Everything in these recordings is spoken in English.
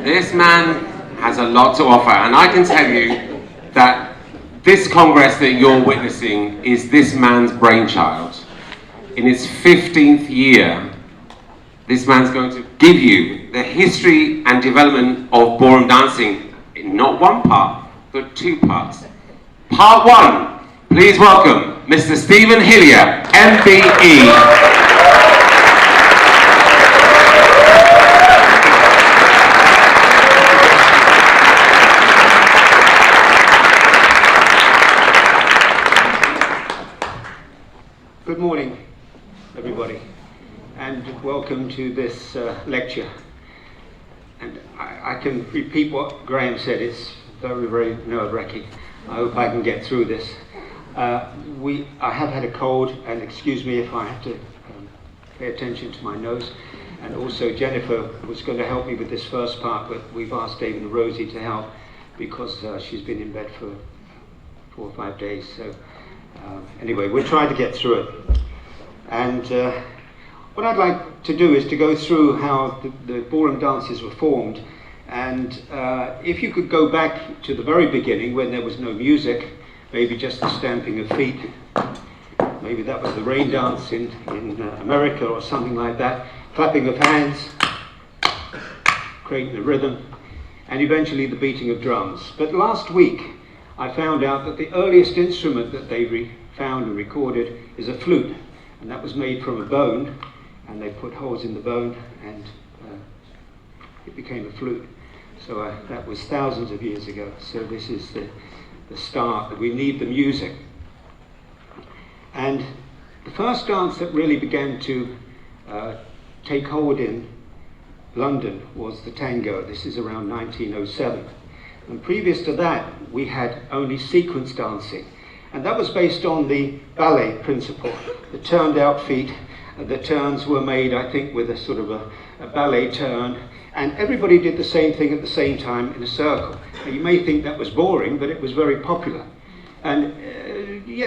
This man has a lot to offer, and I can tell you that this Congress that you're witnessing is this man's brainchild. In his 15th year, this man's going to give you the history and development of ballroom dancing in not one part, but two parts. Part one, please welcome Mr. Stephen Hillier, MBE. Good morning, everybody, and welcome to this lecture. And I can repeat what Graham said. It's very, very nerve-wracking. I hope I can get through this. I have had a cold, and excuse me if I have to pay attention to my nose. And also Jennifer was going to help me with this first part, but we've asked David and Rosie to help because she's been in bed for 4 or 5 days. So anyway, we're trying to get through it. And what I'd like to do is to go through how the ballroom dances were formed. And if you could go back to the very beginning when there was no music, maybe just the stamping of feet. Maybe that was the rain dance in America or something like that. Clapping of hands, creating the rhythm, and eventually the beating of drums. But last week, I found out that the earliest instrument that they found and recorded is a flute, and that was made from a bone, and they put holes in the bone, and it became a flute. So that was thousands of years ago. So this is the start, that we need the music. And the first dance that really began to take hold in London was the tango. This is around 1907. And previous to that, we had only sequence dancing. And that was based on the ballet principle. The turned out feet, the turns were made, I think, with a sort of a ballet turn. And everybody did the same thing at the same time in a circle. Now, you may think that was boring, but it was very popular. And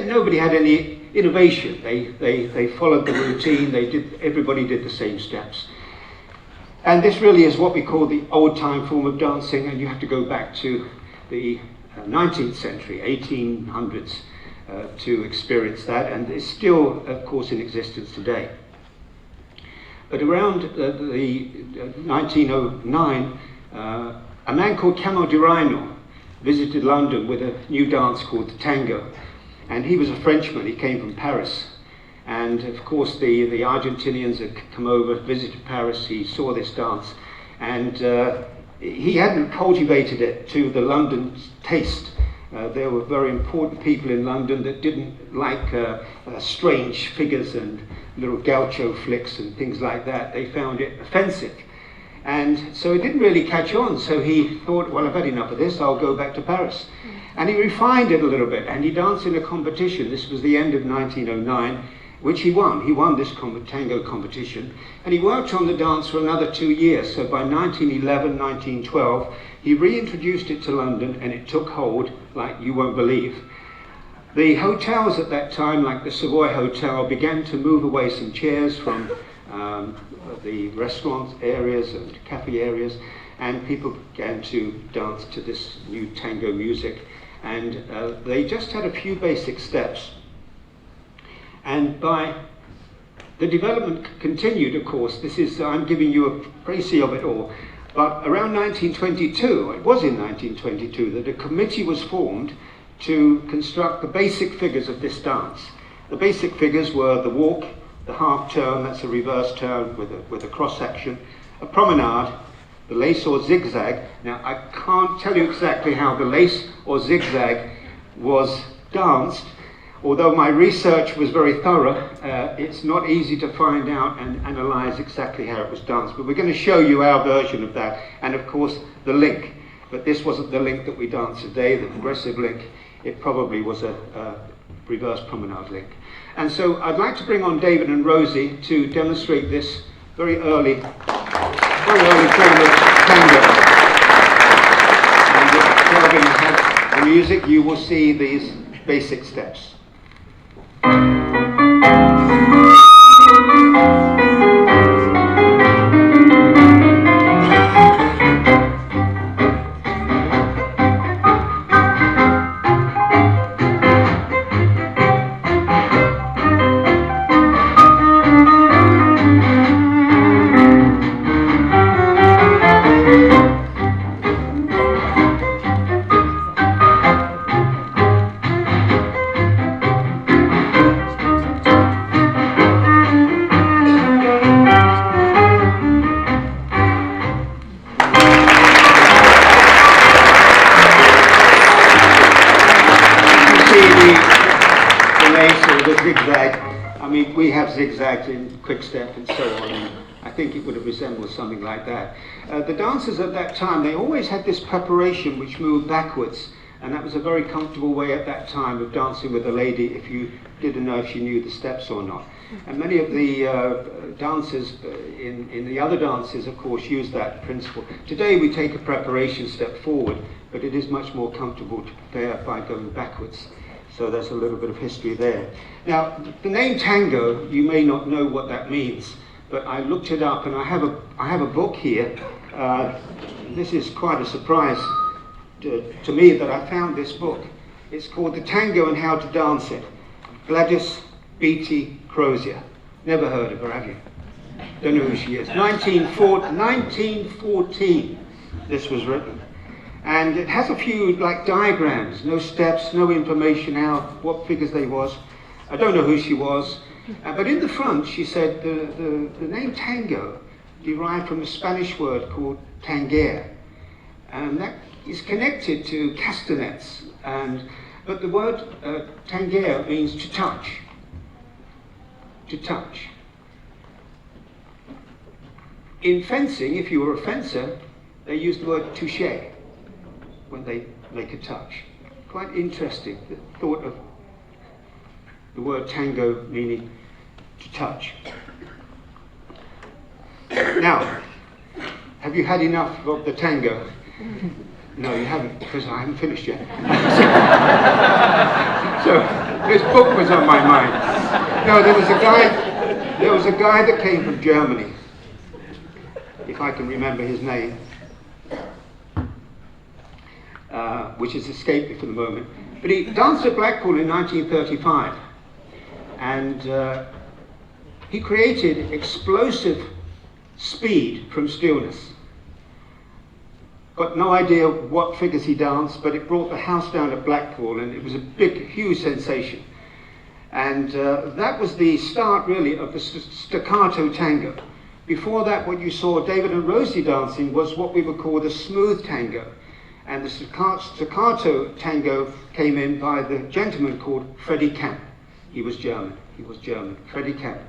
nobody had any innovation. They followed the routine. Everybody did the same steps. And this really is what we call the old-time form of dancing, and you have to go back to the 19th century, 1800s, to experience that, and it's still, of course, in existence today. But around the 1909, a man called Camillo di Rino visited London with a new dance called the tango, and he was a Frenchman. He came from Paris. And of course, the Argentinians had come over, visited Paris. He saw this dance, and he hadn't cultivated it to the London taste. There were very important people in London that didn't like strange figures and little gaucho flicks and things like that. They found it offensive. And so it didn't really catch on. So he thought, well, I've had enough of this. I'll go back to Paris. And he refined it a little bit, and he danced in a competition. This was the end of 1909. Which he won. He won this tango competition, and he worked on the dance for another 2 years. So by 1911, 1912, he reintroduced it to London, and it took hold like you won't believe. The hotels at that time, like the Savoy Hotel, began to move away some chairs from the restaurant areas and cafe areas, and people began to dance to this new tango music. And they just had a few basic steps. And the development continued, of course. I'm giving you a précis of it all. But around 1922, it was in 1922, that a committee was formed to construct the basic figures of this dance. The basic figures were the walk, the half turn, that's a reverse turn with a cross section, a promenade, the lace or zigzag. Now, I can't tell you exactly how the lace or zigzag was danced. Although my research was very thorough, it's not easy to find out and analyze exactly how it was danced. But we're going to show you our version of that, and of course the link. But this wasn't the link that we dance today, the progressive link. It probably was a reverse promenade link. And so I'd like to bring on David and Rosie to demonstrate this very early form of tango. And if you're going to have the music, you will see these basic steps. zigzag. I mean, we have zigzags in quickstep and so on, and I think it would have resembled something like that. The dancers at that time, they always had this preparation which moved backwards, and that was a very comfortable way at that time of dancing with a lady if you didn't know if she knew the steps or not. And many of the dancers in the other dances, of course, use that principle. Today we take a preparation step forward, but it is much more comfortable to prepare by going backwards. So there's a little bit of history there. Now, the name Tango, you may not know what that means, but I looked it up, and I have a book here. This is quite a surprise to me that I found this book. It's called The Tango and How to Dance It. Gladys Beatty Crozier. Never heard of her, have you? Don't know who she is. 1914 this was written. And it has a few like diagrams, no steps, no information out what figures they was. I don't know who she was. But in the front she said the name Tango derived from a Spanish word called tanguer. And that is connected to castanets. But the word tanguer means to touch. To touch. In fencing, if you were a fencer, they used the word toucher when they make a touch. Quite interesting, the thought of the word tango meaning to touch. Now, have you had enough of the tango? No, you haven't, because I haven't finished yet. So this book was on my mind. No, there was a guy that came from Germany, if I can remember his name, which has escaped me for the moment. But he danced at Blackpool in 1935, and he created explosive speed from stillness. Got no idea what figures he danced, but it brought the house down at Blackpool, and it was a big, huge sensation. And that was the start, really, of the staccato tango. Before that, what you saw David and Rosie dancing was what we would call the smooth tango. And the staccato tango came in by the gentleman called Freddie Camp. He was German, Freddie Camp.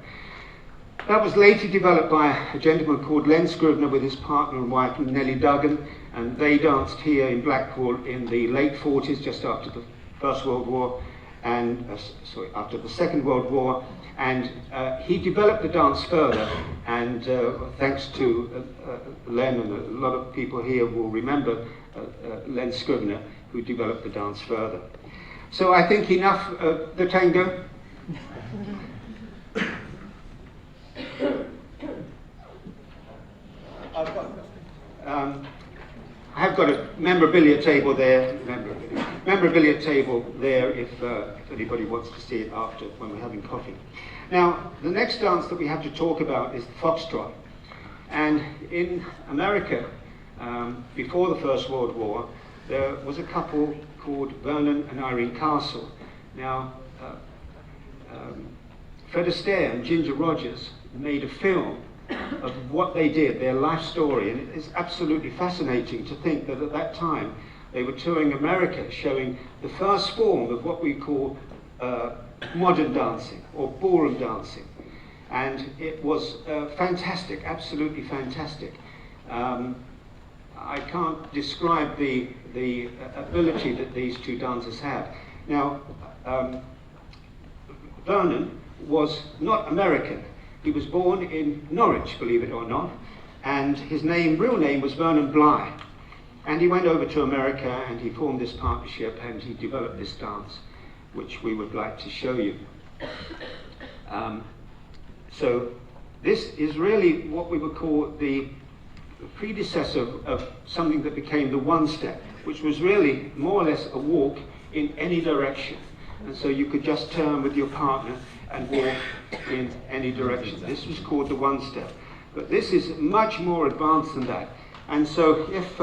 That was later developed by a gentleman called Len Scrivener with his partner and wife Nellie Duggan, and they danced here in Blackpool in the late 40s, just after the First World War, and after the Second World War, and he developed the dance further, and thanks to Len, and a lot of people here will remember Len Scrivener, who developed the dance further. So I think enough of the tango. I have got a memorabilia table there. Memorabilia table there if anybody wants to see it after when we're having coffee. Now, the next dance that we have to talk about is the foxtrot. And in America, before the First World War, there was a couple called Vernon and Irene Castle. Now, Fred Astaire and Ginger Rogers made a film of what they did, their life story, and it is absolutely fascinating to think that at that time they were touring America, showing the first form of what we call modern dancing or ballroom dancing, and it was fantastic, absolutely fantastic. I can't describe the ability that these two dancers have. Now, Vernon was not American. He was born in Norwich, believe it or not, and his real name was Vernon Bligh. And he went over to America and he formed this partnership and he developed this dance, which we would like to show you. So this is really what we would call the predecessor of something that became the one-step, which was really more or less a walk in any direction. And so you could just turn with your partner and walk in any direction. This was called the one-step. But this is much more advanced than that. And so if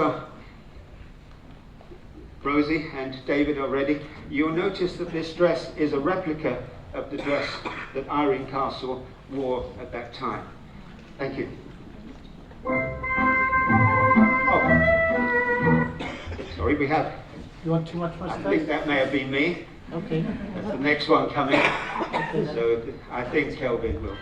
Rosie and David are ready, you'll notice that this dress is a replica of the dress that Irene Castle wore at that time. Thank you. Oh, sorry, we have... You want too much more space? I think that may have been me. Okay. That's the next one coming. So I think Kelvin will.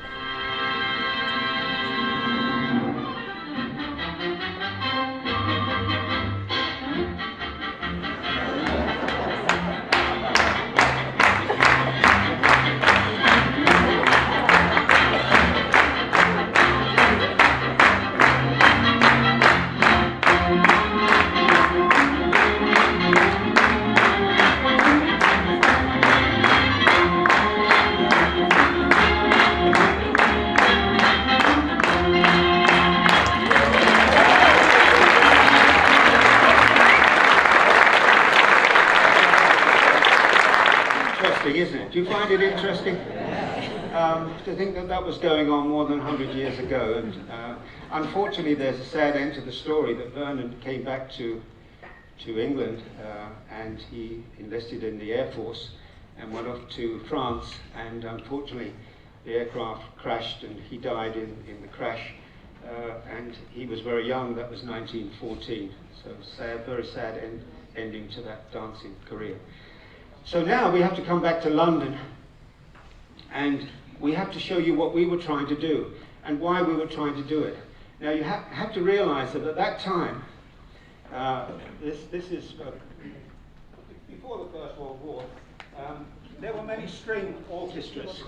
Isn't it? Do you find it interesting to think that that was going on more than 100 years ago? And unfortunately, there's a sad end to the story that Vernon came back to England and he enlisted in the Air Force and went off to France. And unfortunately, the aircraft crashed and he died in the crash. And he was very young. That was 1914. So sad, very sad ending to that dancing career. So now we have to come back to London and we have to show you what we were trying to do and why we were trying to do it. Now you have to realize that at that time, this is before the First World War, there were many string orchestras.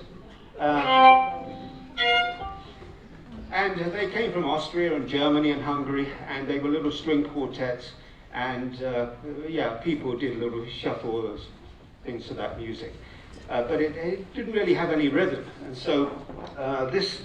And they came from Austria and Germany and Hungary, and they were little string quartets, and yeah, people did little shuffles, things to that music, but it didn't really have any rhythm, and so this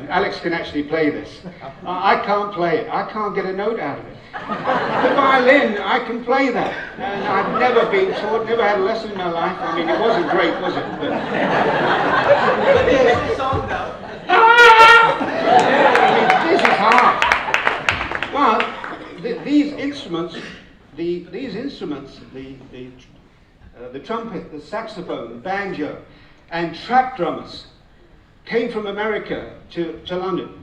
Alex can actually play this. I can't play it. I can't get a note out of it. The violin, I can play that. And I've never been taught, never had a lesson in my life. I mean, it wasn't great, was it? But there's a song though. I mean, this is hard. Well, these instruments, the trumpet, the saxophone, the banjo, and trap drummers came from America to London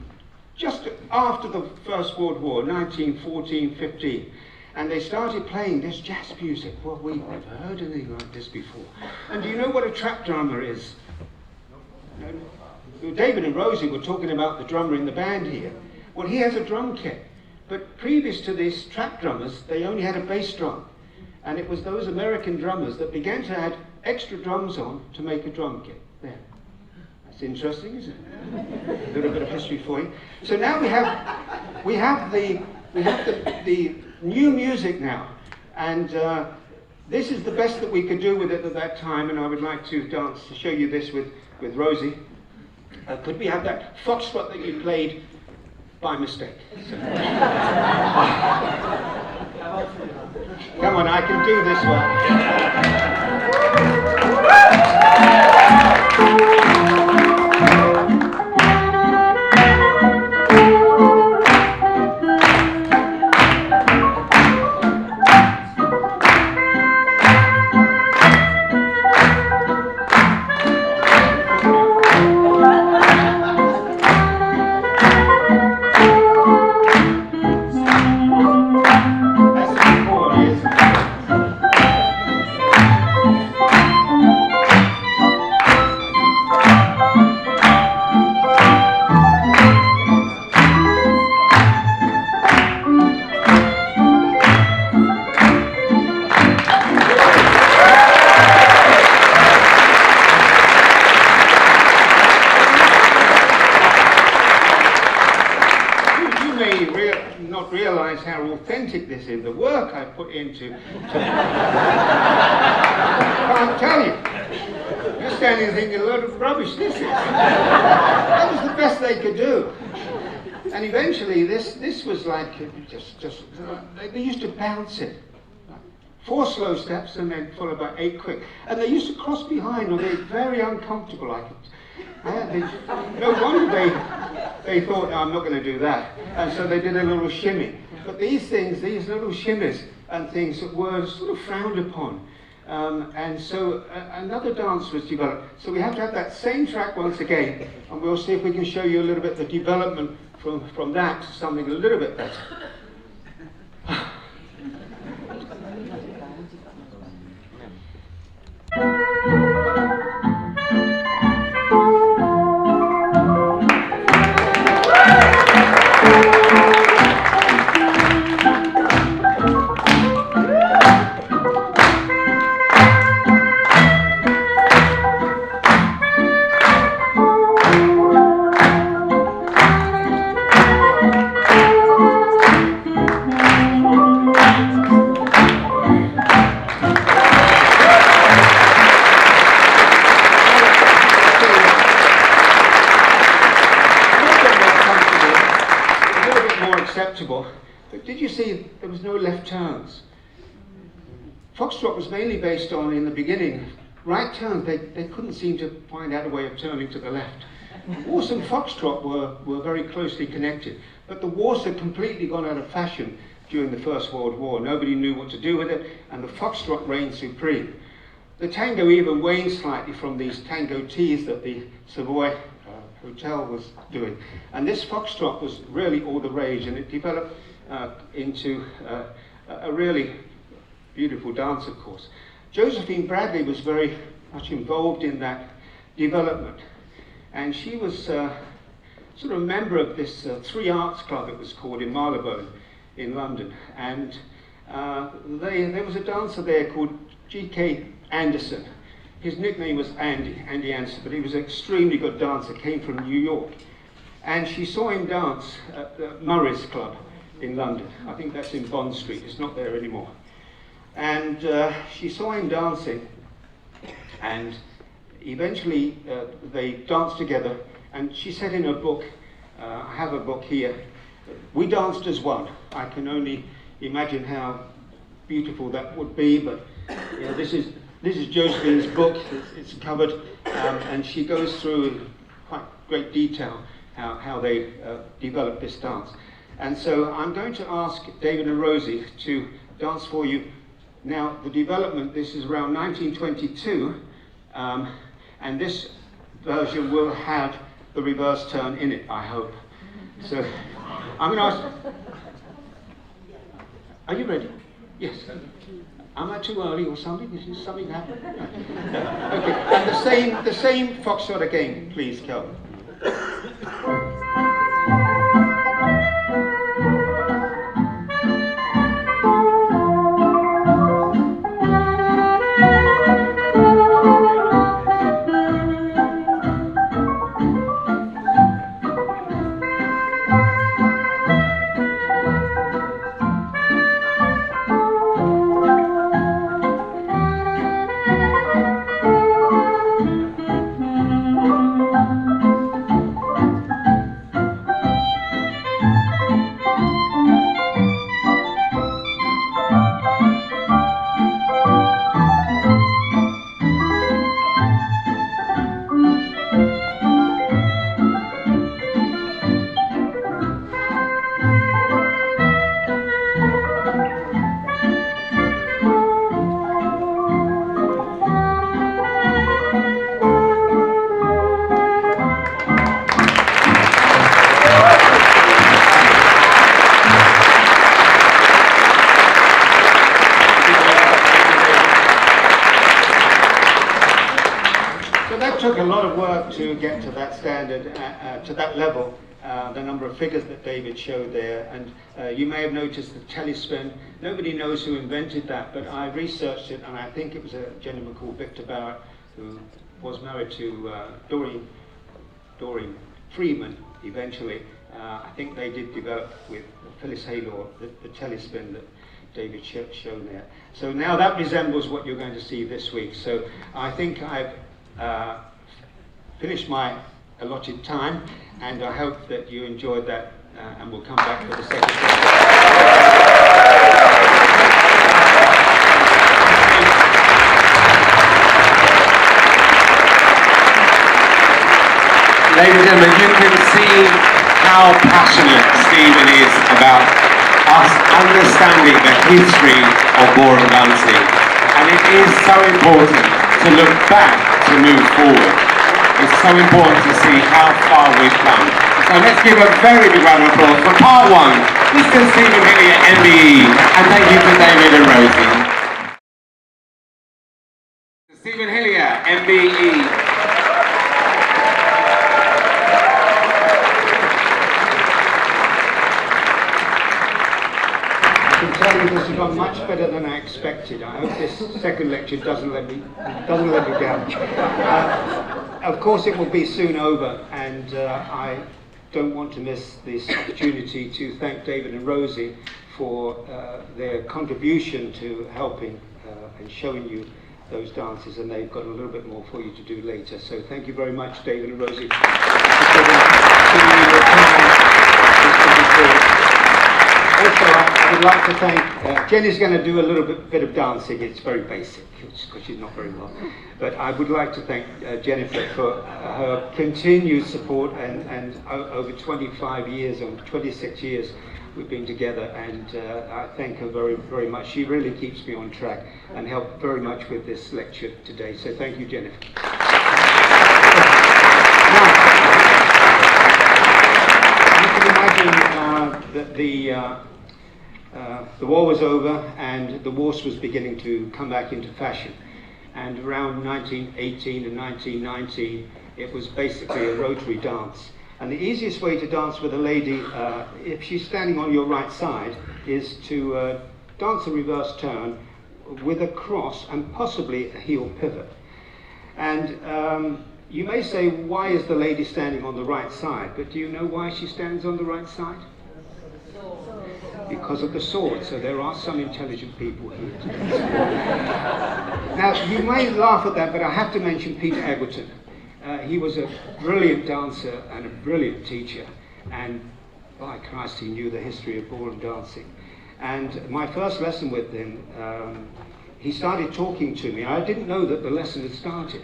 just after the First World War, 1914-15. And they started playing this jazz music. Well, we've never heard anything like this before. And do you know what a trap drummer is? David and Rosie were talking about the drummer in the band here. Well, he has a drum kit. But previous to these trap drummers, they only had a bass drum. And it was those American drummers that began to add extra drums on to make a drum kit. There. It's interesting, isn't it? A little bit of history for you. So now we have the new music now, and this is the best that we could do with it at that time. And I would like to show you this with Rosie. Could we have that foxtrot that you played by mistake? So. Come on, I can do this one. Realize how authentic this is, the work I put into I can't tell you. You're standing there thinking a load of rubbish this is. That was the best they could do. And eventually this was like they used to bounce it. 4 slow steps and then followed by 8 quick. And they used to cross behind, or they're very uncomfortable. No wonder they thought, no, I'm not going to do that. And so they did a little shimmy. But these things, these little shimmies and things were sort of frowned upon. And so another dance was developed. So we have to have that same track once again, and we'll see if we can show you a little bit the development from that to something a little bit better. But did you see there was no left turns? Foxtrot was mainly based on, in the beginning, right turns. They couldn't seem to find out a way of turning to the left. Waltz and Foxtrot were very closely connected, but the waltz had completely gone out of fashion during the First World War. Nobody knew what to do with it, and the Foxtrot reigned supreme. The tango even waned slightly from these tango teas that the Savoy Hotel was doing. And this foxtrot was really all the rage, and it developed into a really beautiful dance, of course. Josephine Bradley was very much involved in that development, and she was sort of a member of this 3 Arts Club, it was called, in Marylebone in London. And there was a dancer there called G.K. Anderson. His nickname was Andy Anderson, but he was an extremely good dancer, came from New York. And she saw him dance at the Murray's Club in London. I think that's in Bond Street, it's not there anymore. And she saw him dancing, and eventually they danced together, and she said in her book, I have a book here, we danced as one. I can only imagine how beautiful that would be, but you know, this is Josephine's book. It's covered, and she goes through in quite great detail how they developed this dance. And so I'm going to ask David and Rosie to dance for you. Now, the development, this is around 1922, and this version will have the reverse turn in it, I hope. So I'm going to ask, are you ready? Yes. Am I too early or something? Is something happening? Okay, and the same foxtrot again, please, Kelvin. Took a lot of work to get to that standard, to that level, the number of figures that David showed there. And you may have noticed the telespin. Nobody knows who invented that, but I researched it, and I think it was a gentleman called Victor Barrett, who was married to Doreen Freeman eventually. I think they did develop with Phyllis Haylor the telespin that David showed there. So now that resembles what you're going to see this week. So I think I've finished my allotted time, and I hope that you enjoyed that, and we'll come back for the second. Ladies and gentlemen, you can see how passionate Stephen is about us understanding the history of ballroom dancing. And it is so important to look back to move forward. It's so important to see how far we've come. So let's give a very big round of applause for part one, Mr. Stephen Hillier MBE, and thank you to David and Rosie. Stephen Hillier MBE. This has gone much better than I expected. I hope this second lecture doesn't let me down. Of course, it will be soon over, and I don't want to miss this opportunity to thank David and Rosie for their contribution to helping and showing you those dances, and they've got a little bit more for you to do later. So thank you very much, David and Rosie, for giving me your time. Also, I would like to thank, Jenny's going to do a little bit of dancing. It's very basic, because she's not very well. But I would like to thank Jennifer for her continued support, and over 25 years, or 26 years, we've been together, and I thank her very, very much. She really keeps me on track and helped very much with this lecture today. So thank you, Jennifer. Now, you can imagine that the war was over and the waltz was beginning to come back into fashion. And around 1918 and 1919, it was basically a rotary dance. And the easiest way to dance with a lady, if she's standing on your right side, is to dance a reverse turn with a cross and possibly a heel pivot. And you may say, why is the lady standing on the right side? But do you know why she stands on the right side? Because of the sword. So there are some intelligent people here today. Now, you may laugh at that, but I have to mention Peter Egerton. He was a brilliant dancer and a brilliant teacher, and by Christ, he knew the history of ballroom dancing. And my first lesson with him, he started talking to me. I didn't know that the lesson had started.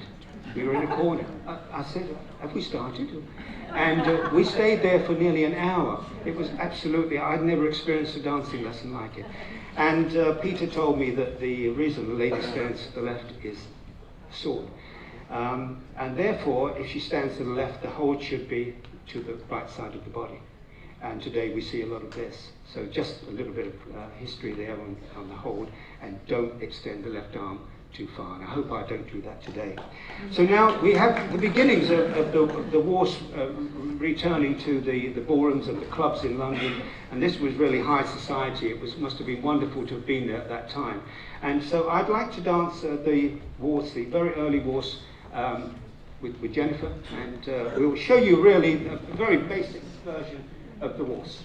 We were in a corner. I said, have we started? And we stayed there for nearly an hour. It was absolutely, I'd never experienced a dancing lesson like it. And Peter told me that the reason the lady stands to the left is sword. And therefore, if she stands to the left, the hold should be to the right side of the body. And today we see a lot of this. So just a little bit of history there on the hold, and don't extend the left arm too far. And I hope I don't do that today. So now we have the beginnings of the waltz returning to the ballrooms and the clubs in London. And this was really high society. It must have been wonderful to have been there at that time. And so I'd like to dance the waltz, the very early waltz, with Jennifer, and we will show you really a very basic version of the waltz.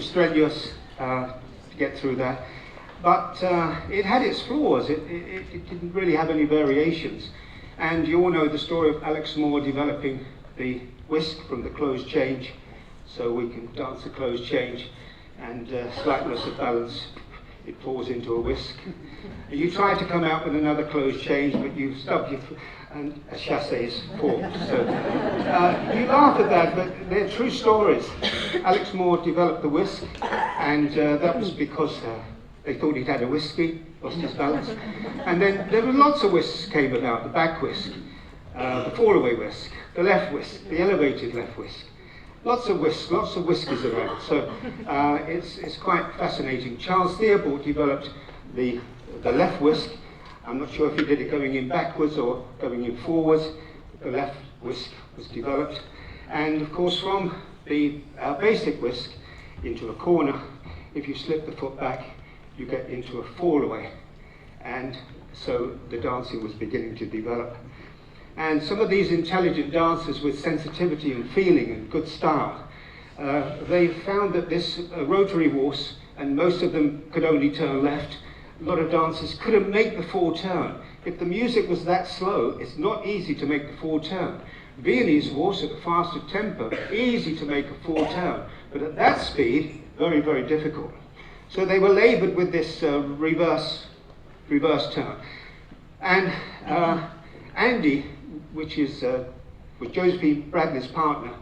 Strenuous to get through that, but it had its flaws. It didn't really have any variations, and you all know the story of Alex Moore developing the whisk from the closed change, so we can dance a closed change, and slight loss of balance, it falls into a whisk. And you try to come out with another closed change, but you stub your foot, and a chassé is formed. So you laugh at that, but they're true stories. Alex Moore developed the whisk, and that was because they thought he'd had a whiskey, lost his balance. And then there were lots of whisks came about: the back whisk, the fall-away whisk, the left whisk, the elevated left whisk. Lots of whisks, lots of whiskies around. So it's quite fascinating. Charles Theobald developed the left whisk. I'm not sure if he did it going in backwards or going in forwards. The left whisk was developed. And of course, from the basic whisk into a corner, if you slip the foot back, you get into a fall away. And so the dancing was beginning to develop. And some of these intelligent dancers with sensitivity and feeling and good style, they found that this rotary waltz, and most of them could only turn left, a lot of dancers couldn't make the full turn. If the music was that slow, it's not easy to make the full turn. Viennese waltz at a faster tempo, easy to make a full turn, but at that speed, very, very difficult. So they were laboured with this reverse turn. And Andy, which was Josephine Bradley's partner,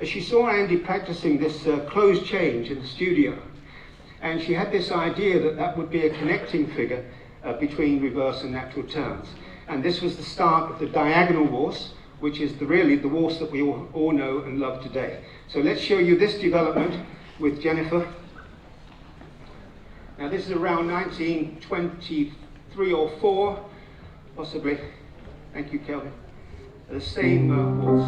she saw Andy practicing this closed change in the studio. And she had this idea that that would be a connecting figure between reverse and natural turns. And this was the start of the diagonal waltz, which is really the waltz that we all know and love today. So let's show you this development with Jennifer. Now this is around 1923 or 4, possibly. Thank you, Kelvin. The same waltz.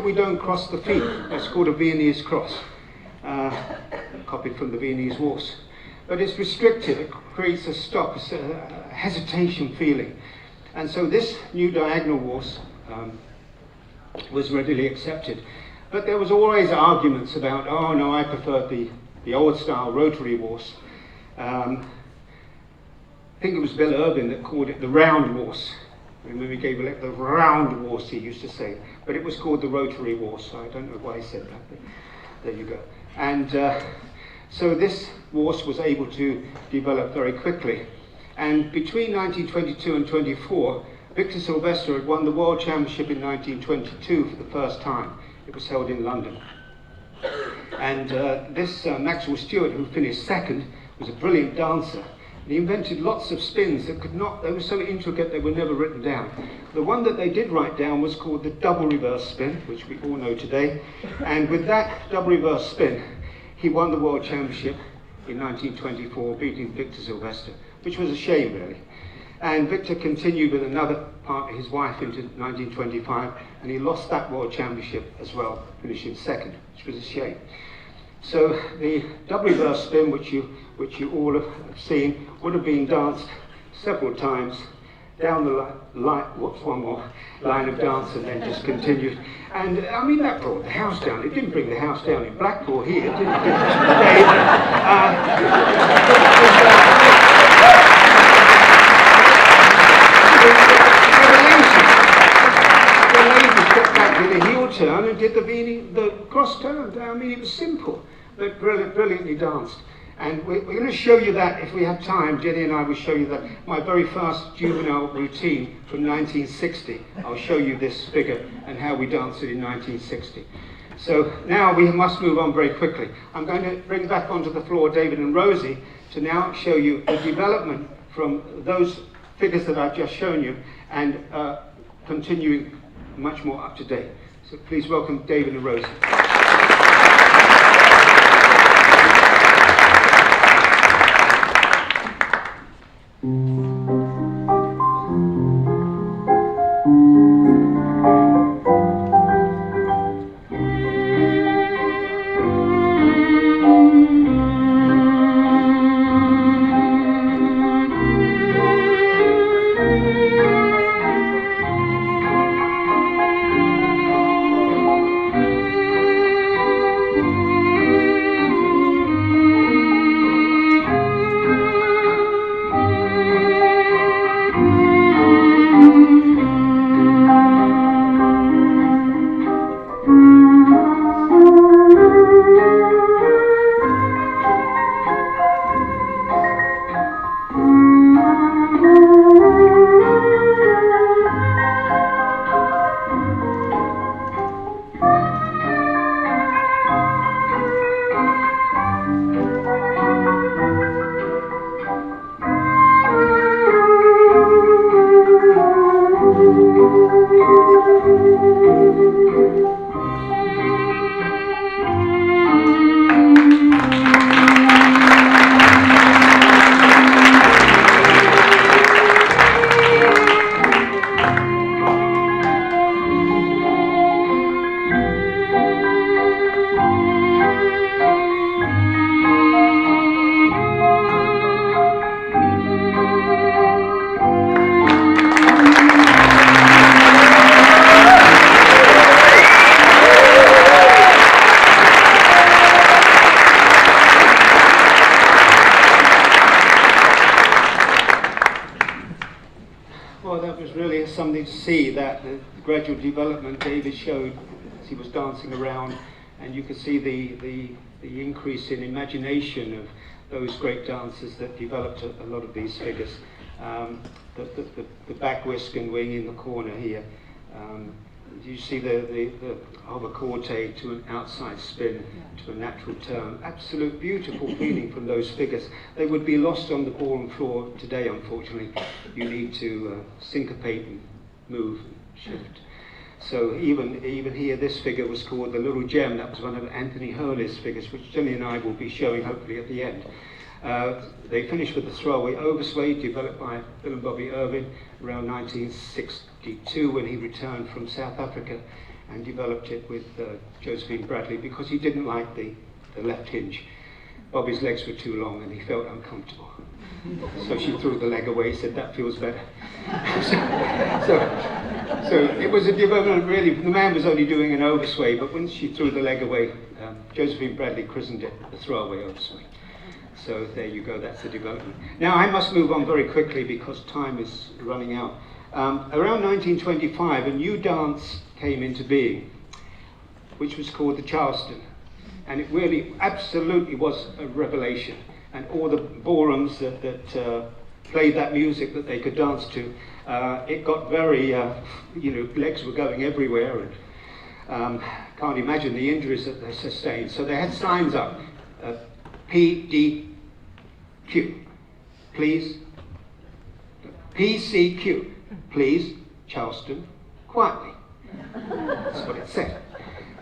We don't cross the feet. That's called a Viennese cross, copied from the Viennese waltz. But it's restricted. It creates a stop, it's a hesitation feeling. And so this new diagonal waltz was readily accepted. But there was always arguments about, oh no, I preferred the old style rotary waltz. I think it was Bill Irvin that called it the round waltz. Remember, he gave it the round waltz, he used to say, but it was called the rotary waltz. So I don't know why he said that, but there you go. And so this waltz was able to develop very quickly. And between 1922 and 24, Victor Sylvester had won the World Championship in 1922 for the first time. It was held in London. And this Maxwell Stewart, who finished second, was a brilliant dancer. He invented lots of spins that they were so intricate they were never written down. The one that they did write down was called the double reverse spin, which we all know today. And with that double reverse spin, he won the World Championship in 1924, beating Victor Sylvester, which was a shame, really. And Victor continued with another partner, his wife, into 1925, and he lost that World Championship as well, finishing second, which was a shame. So the double reverse spin, which you all have seen, would have been danced several times down the line, one more line of dance, and then just continued. And I mean, that brought the house down. It didn't bring the house down in Blackpool here, did it? The ladies got back to the heel turn and did the cross turn. I mean, it was simple, but brilliantly danced. And we're going to show you that, if we have time. Jenny and I will show you that. My very first juvenile routine from 1960. I'll show you this figure and how we danced it in 1960. So now we must move on very quickly. I'm going to bring back onto the floor David and Rosie to now show you the development from those figures that I've just shown you and continuing much more up to date. So please welcome David and Rosie. something to see, that the gradual development David showed as he was dancing around, and you could see the increase in imagination of those great dancers that developed a lot of these figures. The back whisk and wing in the corner here. You see the hover corte to an outside spin, to a natural turn. Absolute beautiful feeling from those figures. They would be lost on the ballroom floor today, unfortunately. You need to syncopate and move and shift. So even here, this figure was called the Little Gem. That was one of Anthony Hurley's figures, which Jenny and I will be showing hopefully at the end. They finished with the throwaway oversway, developed by Bill and Bobby Irvin around 1962 when he returned from South Africa and developed it with Josephine Bradley because he didn't like the left hinge. Bobby's legs were too long and he felt uncomfortable. So she threw the leg away, said, that feels better. so it was a development really. The man was only doing an oversway, but when she threw the leg away, Josephine Bradley christened it the throwaway oversway. So there you go, that's the development. Now I must move on very quickly because time is running out. Around 1925, a new dance came into being, which was called the Charleston. And it really, absolutely was a revelation. And all the ballrooms that played that music that they could dance to, it got very, legs were going everywhere. And can't imagine the injuries that they sustained. So they had signs up. PDQ, please. PCQ, please, Charleston, quietly. That's what it said.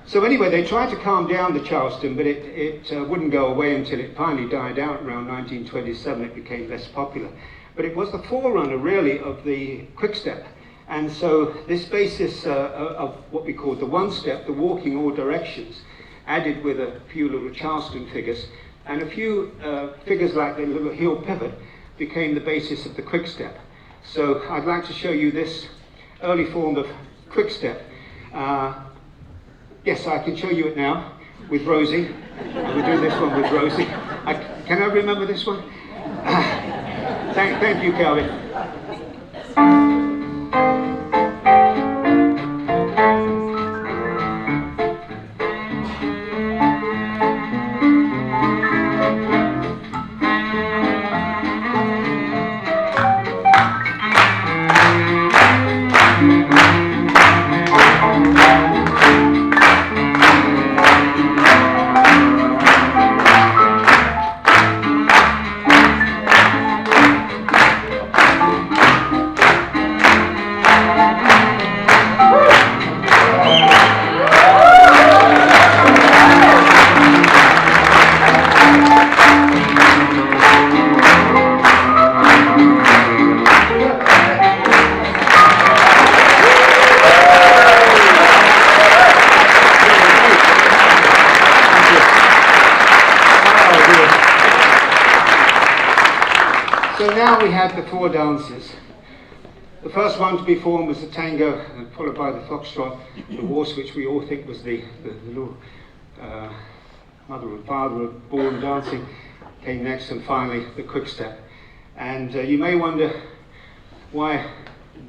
So anyway, they tried to calm down the Charleston, but it wouldn't go away until it finally died out around 1927. It became less popular. But it was the forerunner, really, of the quickstep. And so this basis of what we call the one-step, the walking all directions, added with a few little Charleston figures, and a few figures like the little heel pivot became the basis of the quickstep. So I'd like to show you this early form of quickstep. Yes, I can show you it now with Rosie. We'll do this one with Rosie. Can I remember this one? Thank you, Calvin. We had the four dances. The first one to be formed was the Tango, and followed by the foxtrot. The Waltz, which we all think was the little mother and father of ballroom dancing, came next, and finally the quickstep. And you may wonder why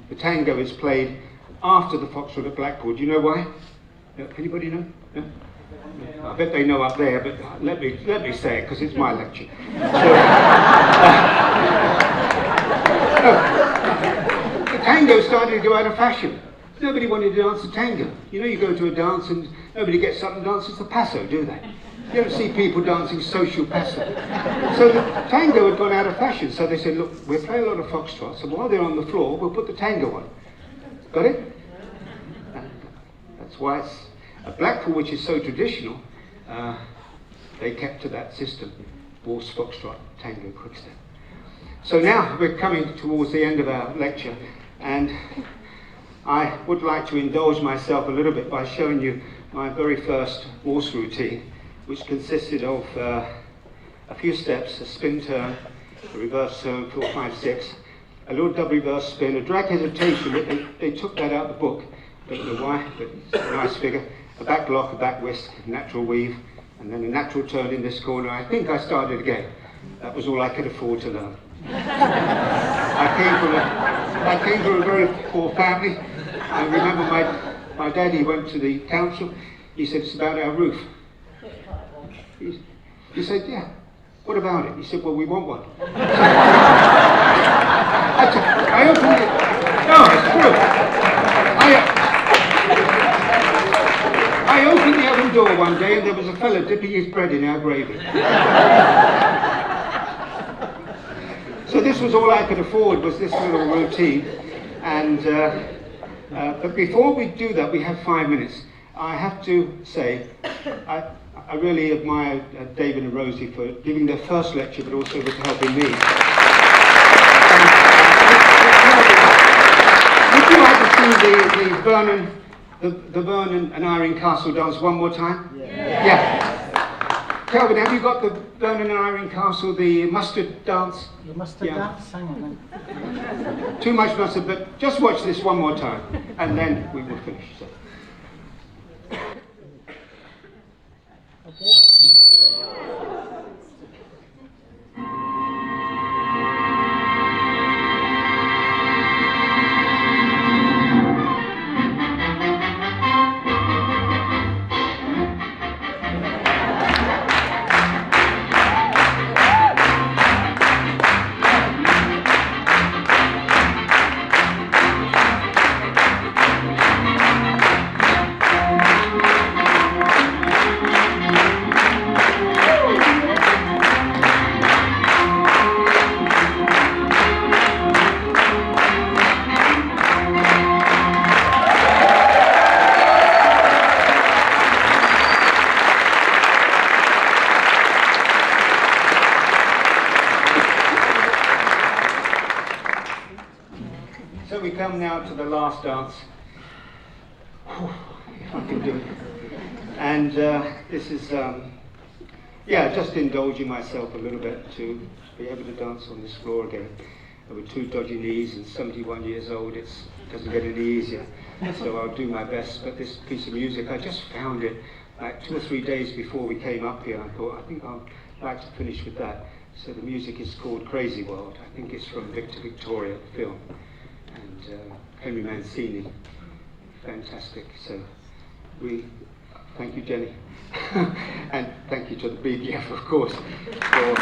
the Tango is played after the foxtrot at Blackpool. Do you know why? Anybody know? No? I bet they know up there, but let me say it because it's my lecture. The tango started to go out of fashion. Nobody wanted to dance the tango. You know, you go to a dance and nobody gets up and dances the paso, do they? You don't see people dancing social paso. So the tango had gone out of fashion. So they said, look, we'll play a lot of foxtrots, and while they're on the floor, we'll put the tango on. Got it? And that's why it's at Blackpool, which is so traditional, they kept to that system. Waltz, foxtrot, tango, quickstep. So now we're coming towards the end of our lecture, and I would like to indulge myself a little bit by showing you my very first waltz routine, which consisted of a few steps, a spin turn, a reverse turn, 4, 5, 6, a little double reverse spin, a drag hesitation, but they took that out of the book, don't know why, but it's a nice figure, a back block, a back whisk, a natural weave, and then a natural turn in this corner. I think I started again. That was all I could afford to learn. I came from a very poor family. I remember my dad, he went to the council. He said, it's about our roof. He said, yeah, what about it? He said, well, we want one. I opened it. No, it's true. I opened the oven door one day and there was a fella dipping his bread in our gravy. So this was all I could afford, was this little routine. And but before we do that, we have 5 minutes. I have to say, I really admire David and Rosie for giving their first lecture, but also for helping me. Would you like to see the Vernon and Irene Castle dance one more time? Yeah. Kelvin, have you got the Vernon and Irene Castle, the mustard dance? The mustard dance? Hang on then. Too much mustard, but just watch this one more time, and then we will finish. So. Okay. So we come now to the last dance. If I can do it. And this is, yeah, just indulging myself a little bit to be able to dance on this floor again. With 2 dodgy knees and 71 years old, it doesn't get any easier. So I'll do my best. But this piece of music, I just found it like 2 or 3 days before we came up here. I thought, I think I'll like to finish with that. So the music is called Crazy World. I think it's from Victor Victoria, the film. And Henry Mancini, fantastic. So we thank you, Jenny, and thank you to the BDF, of course, for